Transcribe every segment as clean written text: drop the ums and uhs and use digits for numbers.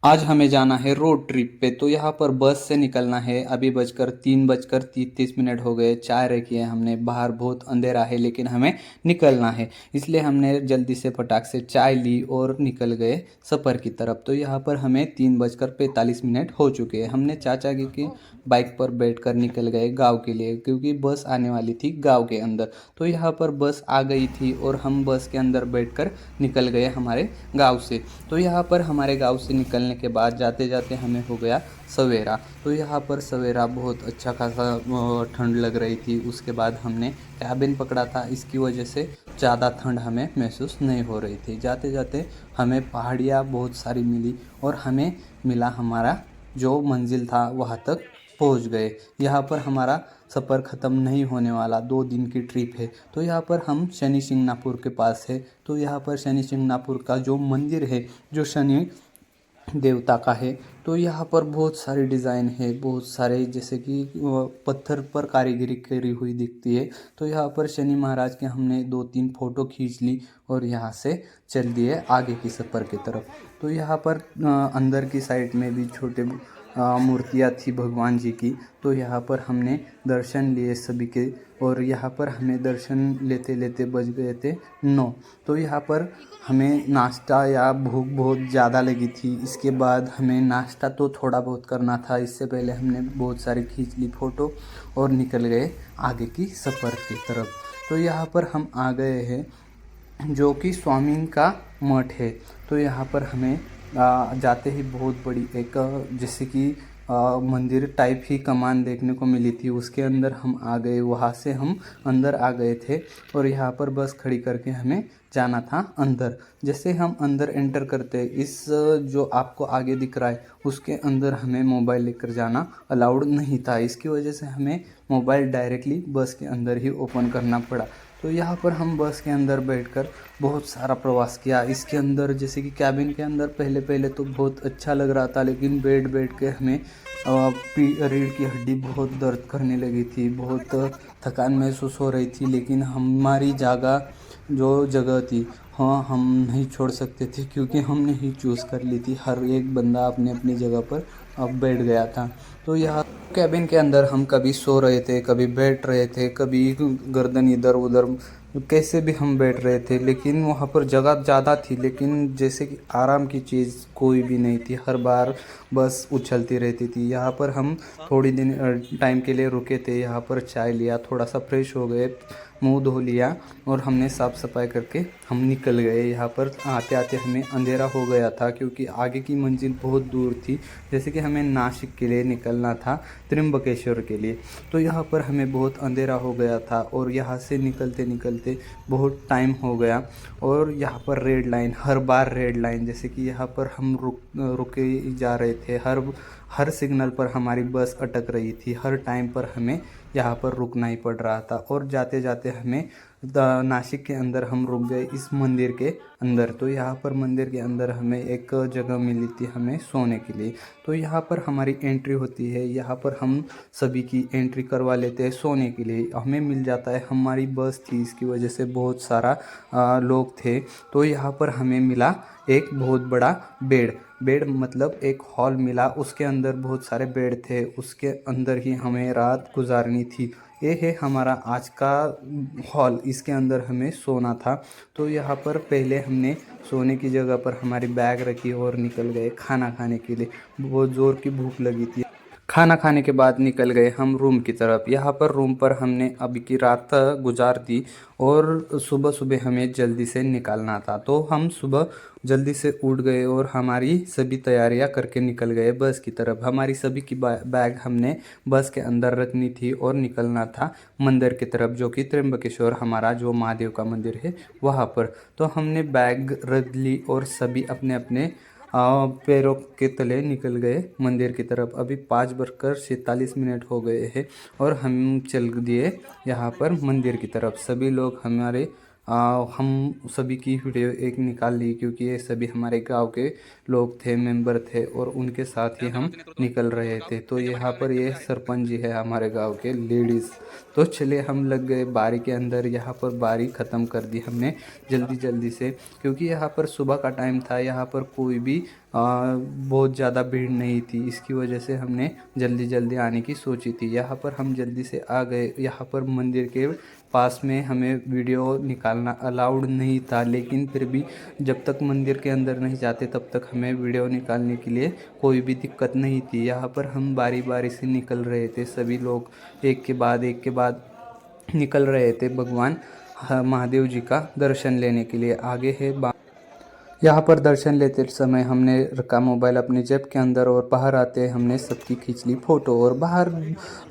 आज हमें जाना है रोड ट्रिप पे। तो यहाँ पर बस से निकलना है। अभी 3:30 हो गए। चाय रखी है हमने बाहर, बहुत अंधेरा है लेकिन हमें निकलना है, इसलिए हमने जल्दी से फटाक से चाय ली और निकल गए सफ़र की तरफ। तो यहाँ पर हमें 3:45 हो चुके हैं। हमने चाचा की बाइक पर बैठकर निकल गए गांव के लिए, क्योंकि बस आने वाली थी गांव के अंदर। तो यहाँ पर बस आ गई थी और हम बस के अंदर बैठकर निकल गए हमारे गांव से। तो यहाँ पर हमारे गांव से निकलने के बाद जाते जाते हमें हो गया सवेरा। तो यहाँ पर सवेरा बहुत अच्छा खासा ठंड लग रही थी। उसके बाद हमने कैबिन पकड़ा था, इसकी वजह से ज़्यादा ठंड हमें महसूस नहीं हो रही थी। जाते जाते हमें पहाड़ियाँ बहुत सारी मिली और हमें मिला हमारा जो मंजिल था, वहाँ तक पहुँच गए। यहाँ पर हमारा सफ़र ख़त्म नहीं होने वाला, 2 दिन की ट्रिप है। तो यहाँ पर हम शनि शिंगणापुर के पास है। तो यहाँ पर शनि शिंगणापुर का जो मंदिर है, जो शनि देवता का है, तो यहाँ पर बहुत सारे डिज़ाइन है, बहुत सारे जैसे कि पत्थर पर कारीगरी करी हुई दिखती है। तो यहाँ पर शनि महाराज के हमने 2-3 फ़ोटो खींच ली और यहाँ से चल दिए आगे की सफ़र की तरफ। तो यहाँ पर अंदर की साइड में भी छोटे मूर्तियाँ थी भगवान जी की। तो यहाँ पर हमने दर्शन लिए सभी के, और यहाँ पर हमें दर्शन लेते लेते बज गए थे 9। तो यहाँ पर हमें नाश्ता या भूख बहुत ज़्यादा लगी थी। इसके बाद हमें नाश्ता तो थोड़ा बहुत करना था, इससे पहले हमने बहुत सारी खींच ली फ़ोटो और निकल गए आगे की सफ़र की तरफ। तो यहाँ पर हम आ गए हैं जो कि स्वामी का मठ है। तो यहाँ पर हमें जाते ही बहुत बड़ी एक जैसे कि मंदिर टाइप ही कमान देखने को मिली थी। उसके अंदर हम आ गए, वहाँ से हम अंदर आ गए थे और यहाँ पर बस खड़ी करके हमें जाना था अंदर। जैसे हम अंदर एंटर करते, इस जो आपको आगे दिख रहा है उसके अंदर हमें मोबाइल लेकर जाना अलाउड नहीं था। इसकी वजह से हमें मोबाइल डायरेक्टली बस के अंदर ही ओपन करना पड़ा। तो यहाँ पर हम बस के अंदर बैठकर बहुत सारा प्रवास किया। इसके अंदर जैसे कि कैबिन के अंदर पहले पहले तो बहुत अच्छा लग रहा था, लेकिन बैठ बैठ के हमें रीढ़ की हड्डी बहुत दर्द करने लगी थी, बहुत थकान महसूस हो रही थी। लेकिन हमारी जगह थी, हाँ, हम नहीं छोड़ सकते थे क्योंकि हमने ही चूज़ कर ली थी। हर एक बंदा अपनी अपनी जगह पर अब बैठ गया था। तो यहाँ कैबिन के अंदर हम कभी सो रहे थे, कभी बैठ रहे थे, कभी गर्दन इधर उधर कैसे भी हम बैठ रहे थे। लेकिन वहाँ पर जगह ज़्यादा थी, लेकिन जैसे कि आराम की चीज़ कोई भी नहीं थी। हर बार बस उछलती रहती थी। यहाँ पर हम थोड़ी दिन टाइम के लिए रुके थे, यहाँ पर चाय लिया, थोड़ा सा फ्रेश हो गए, मुंह धो लिया और हमने साफ़ सफाई करके हम निकल गए। यहाँ पर आते आते हमें अंधेरा हो गया था क्योंकि आगे की मंजिल बहुत दूर थी। जैसे कि हमें नासिक के लिए निकलना था, त्र्यंबकेश्वर के लिए। तो यहाँ पर हमें बहुत अंधेरा हो गया था और यहाँ से निकलते निकलते बहुत टाइम हो गया। और यहाँ पर रेड लाइन, हर बार रेड लाइन, जैसे कि यहाँ पर हम रुके जा रहे थे। हर सिग्नल पर हमारी बस अटक रही थी, हर टाइम पर हमें यहाँ पर रुकना ही पड़ रहा था। और जाते जाते हमें नासिक के अंदर हम रुक गए, इस मंदिर के अंदर। तो यहाँ पर मंदिर के अंदर हमें एक जगह मिली थी हमें सोने के लिए। तो यहाँ पर हमारी एंट्री होती है, यहाँ पर हम सभी की एंट्री करवा लेते हैं सोने के लिए, हमें मिल जाता है। हमारी बस थी, इसकी वजह से बहुत सारा लोग थे। तो यहाँ पर हमें मिला एक बहुत बड़ा बेड। बेड मतलब एक हॉल मिला, उसके अंदर बहुत सारे बेड थे, उसके अंदर ही हमें रात गुजारनी थी। ये है हमारा आज का हॉल, इसके अंदर हमें सोना था। तो यहाँ पर पहले हमने सोने की जगह पर हमारी बैग रखी और निकल गए खाना खाने के लिए। बहुत ज़ोर की भूख लगी थी। खाना खाने के बाद निकल गए हम रूम की तरफ। यहाँ पर रूम पर हमने अभी की रात गुजार दी और सुबह सुबह हमें जल्दी से निकलना था। तो हम सुबह जल्दी से उठ गए और हमारी सभी तैयारियां करके निकल गए बस की तरफ। हमारी सभी की बैग हमने बस के अंदर रखनी थी और निकलना था मंदिर की तरफ, जो कि त्र्यंबकेश्वर हमारा जो महादेव का मंदिर है वहाँ पर। तो हमने बैग रख ली और सभी अपने अपने पैरों के तले निकल गए मंदिर की तरफ। अभी 5:47 हो गए हैं और हम चल दिए यहाँ पर मंदिर की तरफ। सभी लोग हमारे हम सभी की वीडियो एक निकाल ली, क्योंकि ये सभी हमारे गांव के लोग थे, मेंबर थे, और उनके साथ ही हम निकल रहे थे। तो यहाँ पर ये सरपंच जी है हमारे गांव के लेडीज़। तो चलिए हम लग गए बारी के अंदर। यहाँ पर बारी ख़त्म कर दी हमने जल्दी जल्दी से, क्योंकि यहाँ पर सुबह का टाइम था। यहाँ पर कोई भी बहुत ज़्यादा भीड़ नहीं थी, इसकी वजह से हमने जल्दी जल्दी आने की सोची थी। यहाँ पर हम जल्दी से आ गए। यहाँ पर मंदिर के पास में हमें वीडियो निकालना अलाउड नहीं था, लेकिन फिर भी जब तक मंदिर के अंदर नहीं जाते तब तक हमें वीडियो निकालने के लिए कोई भी दिक्कत नहीं थी। यहाँ पर हम बारी बारी से निकल रहे थे, सभी लोग एक के बाद निकल रहे थे भगवान महादेव जी का दर्शन लेने के लिए। आगे है यहाँ पर दर्शन लेते समय हमने रखा मोबाइल अपने जेब के अंदर, और बाहर आते हमने सबकी खींच ली फ़ोटो। और बाहर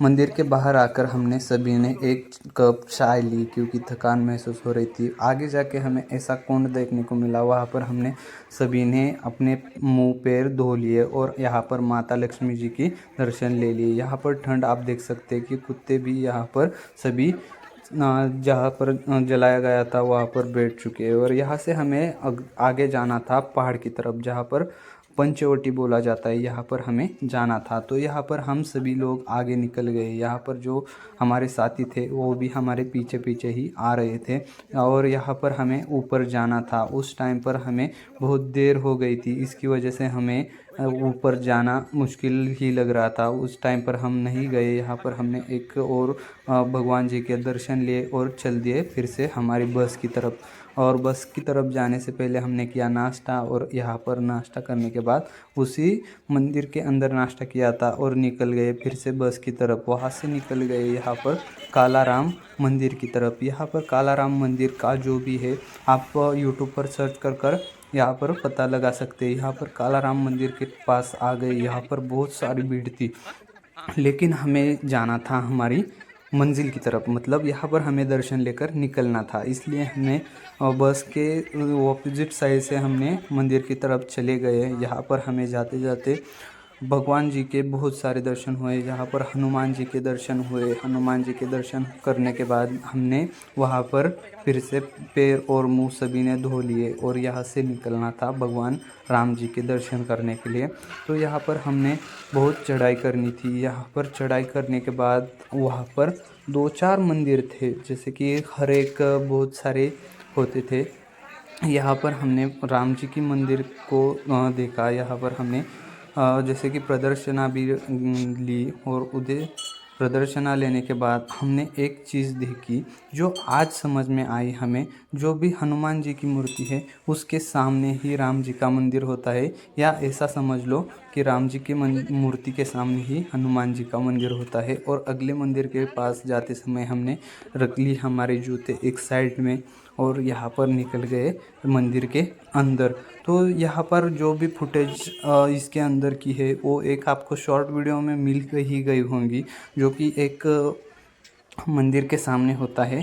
मंदिर के बाहर आकर हमने सभी ने एक कप चाय ली, क्योंकि थकान महसूस हो रही थी। आगे जाके हमें ऐसा कुंड देखने को मिला, वहाँ पर हमने सभी ने अपने मुंह पैर धो लिए और यहाँ पर माता लक्ष्मी जी की दर्शन ले लिए। यहाँ पर ठंड आप देख सकते हैं कि कुत्ते भी यहाँ पर सभी जहाँ पर जलाया गया था वहाँ पर बैठ चुके हैं। और यहाँ से हमें आगे जाना था पहाड़ की तरफ, जहाँ पर पंचवटी बोला जाता है, यहाँ पर हमें जाना था। तो यहाँ पर हम सभी लोग आगे निकल गए। यहाँ पर जो हमारे साथी थे वो भी हमारे पीछे पीछे ही आ रहे थे, और यहाँ पर हमें ऊपर जाना था। उस टाइम पर हमें बहुत देर हो गई थी, इसकी वजह से हमें ऊपर जाना मुश्किल ही लग रहा था। उस टाइम पर हम नहीं गए। यहाँ पर हमने एक और भगवान जी के दर्शन लिए और चल दिए फिर से हमारी बस की तरफ। और बस की तरफ जाने से पहले हमने किया नाश्ता, और यहाँ पर नाश्ता करने के बाद उसी मंदिर के अंदर नाश्ता किया था और निकल गए फिर से बस की तरफ। वहाँ से निकल गए यहाँ पर कालाराम मंदिर की तरफ। यहाँ पर कालाराम मंदिर का जो भी है आप यूट्यूब पर सर्च कर यहाँ पर पता लगा सकते हैं। यहाँ पर कालाराम मंदिर के पास आ गए। यहाँ पर बहुत सारी भीड़ थी, लेकिन हमें जाना था हमारी मंजिल की तरफ, मतलब यहाँ पर हमें दर्शन लेकर निकलना था। इसलिए हमने बस के ऑपोजिट साइड से हमने मंदिर की तरफ चले गए। यहाँ पर हमें जाते जाते भगवान जी के बहुत सारे दर्शन हुए। यहाँ पर हनुमान जी के दर्शन हुए। हनुमान जी के दर्शन करने के बाद हमने वहाँ पर फिर से पैर और मुंह सभी ने धो लिए, और यहाँ से निकलना था भगवान राम जी के दर्शन करने के लिए। तो यहाँ पर हमने बहुत चढ़ाई करनी थी। यहाँ पर चढ़ाई करने के बाद वहाँ पर 2-4 मंदिर थे, जैसे कि हर एक बहुत सारे होते थे। यहाँ पर हमने राम जी की मंदिर को देखा। यहाँ पर हमने जैसे कि प्रदर्शना भी ली, और उधर प्रदर्शना लेने के बाद हमने एक चीज़ देखी जो आज समझ में आई हमें। जो भी हनुमान जी की मूर्ति है उसके सामने ही राम जी का मंदिर होता है, या ऐसा समझ लो कि राम जी की मूर्ति के सामने ही हनुमान जी का मंदिर होता है। और अगले मंदिर के पास जाते समय हमने रख ली हमारे जूते एक साइड में, और यहाँ पर निकल गए मंदिर के अंदर। तो यहाँ पर जो भी फुटेज इसके अंदर की है वो एक आपको शॉर्ट वीडियो में मिल ही गई होंगी, जो कि एक मंदिर के सामने होता है।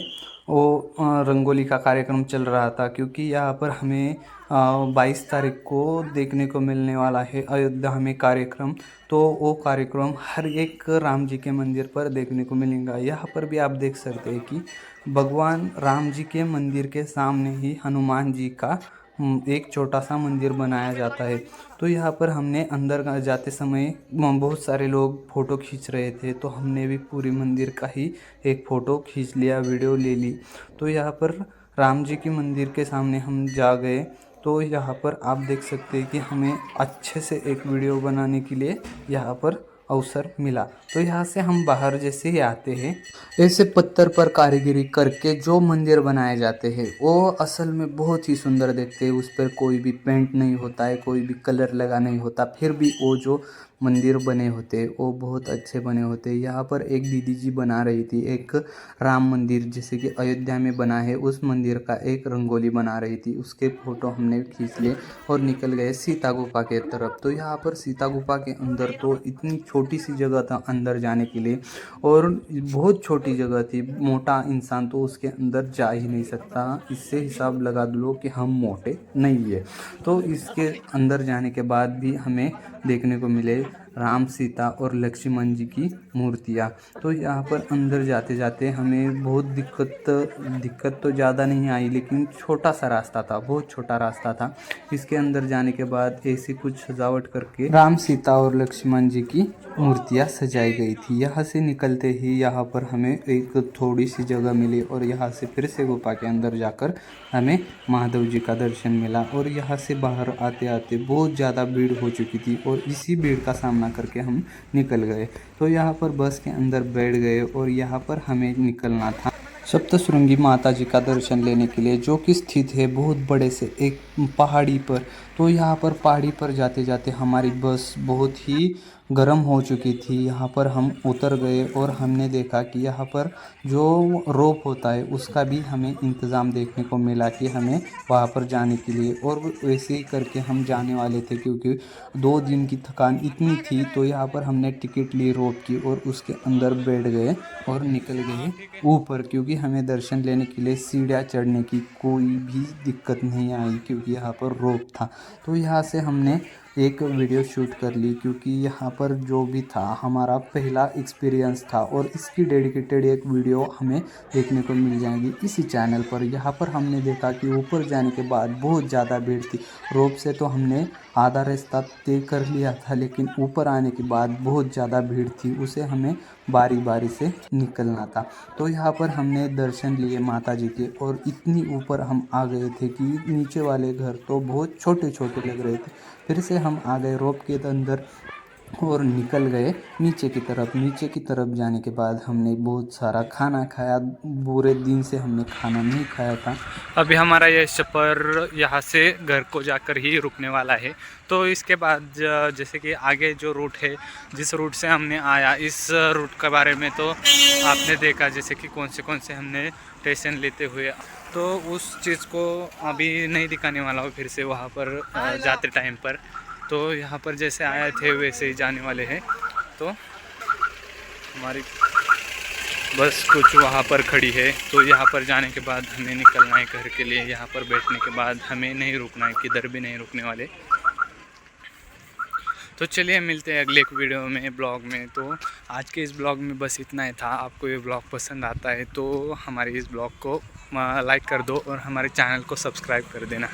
वो रंगोली का कार्यक्रम चल रहा था, क्योंकि यहाँ पर हमें 22 तारीख को देखने को मिलने वाला है अयोध्या में कार्यक्रम। तो वो कार्यक्रम हर एक राम जी के मंदिर पर देखने को मिलेगा। यहाँ पर भी आप देख सकते हैं कि भगवान राम जी के मंदिर के सामने ही हनुमान जी का एक छोटा सा मंदिर बनाया जाता है। तो यहाँ पर हमने अंदर जाते समय बहुत सारे लोग फ़ोटो खींच रहे थे, तो हमने भी पूरी मंदिर का ही एक फ़ोटो खींच लिया, वीडियो ले ली। तो यहाँ पर राम जी की मंदिर के सामने हम जा गए। तो यहाँ पर आप देख सकते हैं कि हमें अच्छे से एक वीडियो बनाने के लिए यहाँ पर अवसर मिला। तो यहाँ से हम बाहर जैसे ही आते हैं, ऐसे पत्थर पर कारीगरी करके जो मंदिर बनाए जाते हैं वो असल में बहुत ही सुंदर दिखते हैं। उस पर कोई भी पेंट नहीं होता है, कोई भी कलर लगा नहीं होता, फिर भी वो जो मंदिर बने होते हैं वो बहुत अच्छे बने होते हैं। यहाँ पर एक दीदी जी बना रही थी एक राम मंदिर, जैसे कि अयोध्या में बना है उस मंदिर का एक रंगोली बना रही थी। उसके फ़ोटो हमने खींच लिए और निकल गए सीता गुफा के तरफ। तो यहाँ पर सीता गुफा के अंदर तो इतनी छोटी सी जगह था अंदर जाने के लिए, और बहुत छोटी जगह थी। मोटा इंसान तो उसके अंदर जा ही नहीं सकता। इससे हिसाब लगा लो कि हम मोटे नहीं है। तो इसके अंदर जाने के बाद भी हमें देखने को मिले राम सीता और लक्ष्मण जी की मूर्तियाँ। तो यहाँ पर अंदर जाते जाते हमें बहुत दिक्कत तो ज़्यादा नहीं आई, लेकिन छोटा सा रास्ता था, बहुत छोटा रास्ता था। इसके अंदर जाने के बाद ऐसी कुछ सजावट करके राम सीता और लक्ष्मण जी की मूर्तियाँ सजाई गई थी। यहाँ से निकलते ही यहाँ पर हमें एक थोड़ी सी जगह मिली और यहाँ से फिर से गुफा के अंदर जाकर हमें महादेव जी का दर्शन मिला। और यहाँ से बाहर आते आते बहुत ज़्यादा भीड़ हो चुकी थी और इसी भीड़ का सामना करके हम निकल गए। तो यहाँ पर बस के अंदर बैठ गए और यहाँ पर हमें निकलना था सप्तशृंगी माता जी का दर्शन लेने के लिए, जो कि स्थित है बहुत बड़े से एक पहाड़ी पर। तो यहाँ पर पहाड़ी पर जाते जाते हमारी बस बहुत ही गर्म हो चुकी थी। यहाँ पर हम उतर गए और हमने देखा कि यहाँ पर जो रोप होता है उसका भी हमें इंतज़ाम देखने को मिला कि हमें वहाँ पर जाने के लिए। और वैसे ही करके हम जाने वाले थे, क्योंकि 2 दिन की थकान इतनी थी। तो यहाँ पर हमने टिकट ली रोप की और उसके अंदर बैठ गए और निकल गए ऊपर, क्योंकि हमें दर्शन लेने के लिए सीढ़ियाँ चढ़ने की कोई भी दिक्कत नहीं आई, क्योंकि यहाँ पर रोप था। तो यहाँ से हमने एक वीडियो शूट कर ली, क्योंकि यहाँ पर जो भी था हमारा पहला एक्सपीरियंस था और इसकी डेडिकेटेड एक वीडियो हमें देखने को मिल जाएगी इसी चैनल पर। यहाँ पर हमने देखा कि ऊपर जाने के बाद बहुत ज़्यादा भीड़ थी। रोप से तो हमने आधा रास्ता तय कर लिया था, लेकिन ऊपर आने के बाद बहुत ज़्यादा भीड़ थी, उसे हमें बारी बारी से निकलना था। तो यहाँ पर हमने दर्शन लिए माता जी के और इतनी ऊपर हम आ गए थे कि नीचे वाले घर तो बहुत छोटे छोटे लग रहे थे। फिर से हम आ गए रोप के अंदर और निकल गए नीचे की तरफ। नीचे की तरफ जाने के बाद हमने बहुत सारा खाना खाया। पूरे दिन से हमने खाना नहीं खाया था। अभी हमारा यह सफ़र यहाँ से घर को जाकर ही रुकने वाला है। तो इसके बाद जैसे कि आगे जो रूट है, जिस रूट से हमने आया, इस रूट के बारे में तो आपने देखा, जैसे कि कौन से हमने स्टेशन लेते हुए। तो उस चीज़ को अभी नहीं दिखाने वाला हूँ फिर से वहाँ पर जाते टाइम पर। तो यहाँ पर जैसे आए थे वैसे ही जाने वाले हैं। तो हमारी बस कुछ वहाँ पर खड़ी है। तो यहाँ पर जाने के बाद हमें निकलना है घर के लिए। यहाँ पर बैठने के बाद हमें नहीं रुकना है, किधर भी नहीं रुकने वाले। तो चलिए मिलते हैं अगले एक वीडियो में, ब्लॉग में। तो आज के इस ब्लॉग में बस इतना ही था। आपको ये ब्लॉग पसंद आता है तो हमारे इस ब्लॉग को लाइक कर दो और हमारे चैनल को सब्सक्राइब कर देना।